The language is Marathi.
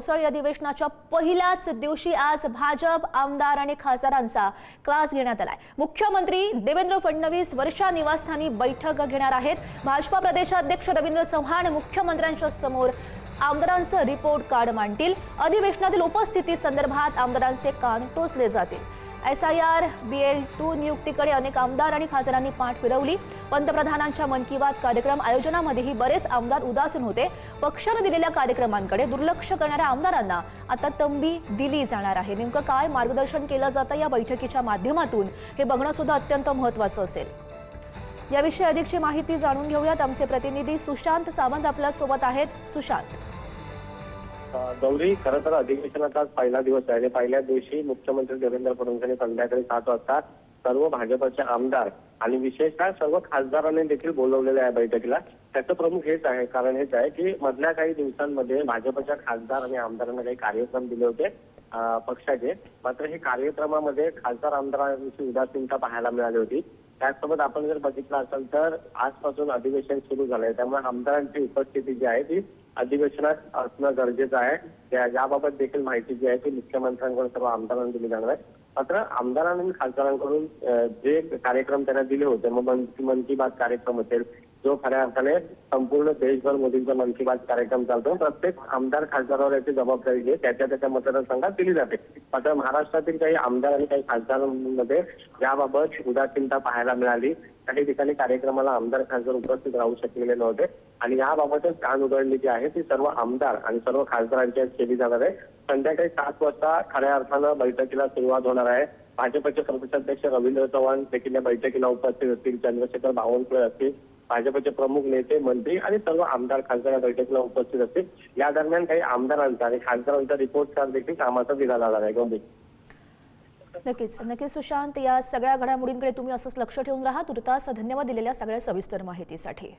पावसाळी अधिवेशनाच्या पहिल्याच दिवशी आज भाजप आमदार आणि खासदारांचा क्लास घेण्यात आलाय। मुख्यमंत्री देवेंद्र फडणवीस वर्षा निवासस्थानी बैठक घेणार आहेत। भाजपा प्रदेशाध्यक्ष रवींद्र चव्हाण मुख्यमंत्र्यांच्या समोर आमदारांचं रिपोर्ट कार्ड मांडतील। अधिवेशनातील उपस्थिती संदर्भात आमदारांचे कान टोचले जातील। SIR BL2 नियुक्तीकडे अनेक आमदार आणि खासदारांनी पाठ फिरवली। पंतप्रधानांच्या मन की बात कार्यक्रम आयोजनामध्येही बरेच आमदार उदासीन होते। पक्षाने दिलेल्या कार्यक्रमांकडे दुर्लक्ष करणाऱ्या आमदारांना आता तंबी दिली जाणार आहे। नेमकं काय मार्गदर्शन केलं जातं या बैठकीच्या माध्यमातून हे बघणं सुद्धा अत्यंत महत्त्वाचं असेल। याविषयी अधिकची माहिती जाणून घेऊयात। आमचे प्रतिनिधी सुशांत सावंत आपल्या सोबत आहेत। सुशांत, गौरी, खरं तर अधिवेशनाचा पहिला दिवस आहे। पहिल्या दिवशी मुख्यमंत्री देवेंद्र फडणवीस यांनी संध्याकाळी 7 वाजता सर्व भाजपचे आमदार आणि विशेषतः सर्व खासदारांनी देखील बोलवलेले आहे बैठकीला। त्याचं प्रमुख हेच आहे, कारण हेच आहे की मधल्या काही दिवसांमध्ये भाजपच्या खासदार आणि आमदारांना काही कार्यक्रम दिले होते पक्षाचे। मात्र हे कार्यक्रमामध्ये खासदार आमदारांची उदासीनता पाहायला मिळाली होती। त्याचसोबत आपण जर बघितलं असेल तर आजपासून अधिवेशन सुरू झालंय, त्यामुळे आमदारांची उपस्थिती जी आहे ती अधिवेशनात असणं गरजेचं आहे। याबाबत देखील माहिती जी आहे ती मुख्यमंत्र्यांकडून सर्व आमदारांना दिली जाणार आहे। मात्र आमदारांनी आणि खासदारांकडून जे कार्यक्रम त्यांना दिले होते, मग मन की बात कार्यक्रम असेल, जो खऱ्या अर्थाने संपूर्ण देशभर मोदींचा मन की बात कार्यक्रम चालतो, प्रत्येक आमदार खासदारावर याची जबाबदारी जी त्याच्या मतदारसंघात दिली जाते। मात्र महाराष्ट्रातील काही आमदार आणि काही खासदारांमध्ये याबाबत उदासीनता पाहायला मिळाली। काही ठिकाणी कार्यक्रमाला आमदार खासदार उपस्थित राहू शकलेले नव्हते आणि याबाबतच कान उघडली जी आहे ती सर्व आमदार आणि सर्व खासदारांची केली जाणार आहे। संध्याकाळी 7 वाजता खऱ्या अर्थानं बैठकीला सुरुवात होणार आहे। भाजपचे प्रदेशाध्यक्ष रवींद्र चव्हाण देखील या बैठकीला उपस्थित असतील, चंद्रशेखर बावनकुळे असतील, भाजपचे प्रमुख नेते मंत्री आणि सर्व आमदार खासदार या बैठकीला उपस्थित असतील। या दरम्यान काही आमदारांचा आणि खासदारांचा रिपोर्ट कार्ड देखील कामाचा दिला जाणार आहे। गौरी, नक्कीच सुशांत, या सगळ्या घडामोडींकडे तुम्ही असंच लक्ष ठेवून राहा। तुर्तास धन्यवाद दिलेल्या सगळ्या सविस्तर माहितीसाठी।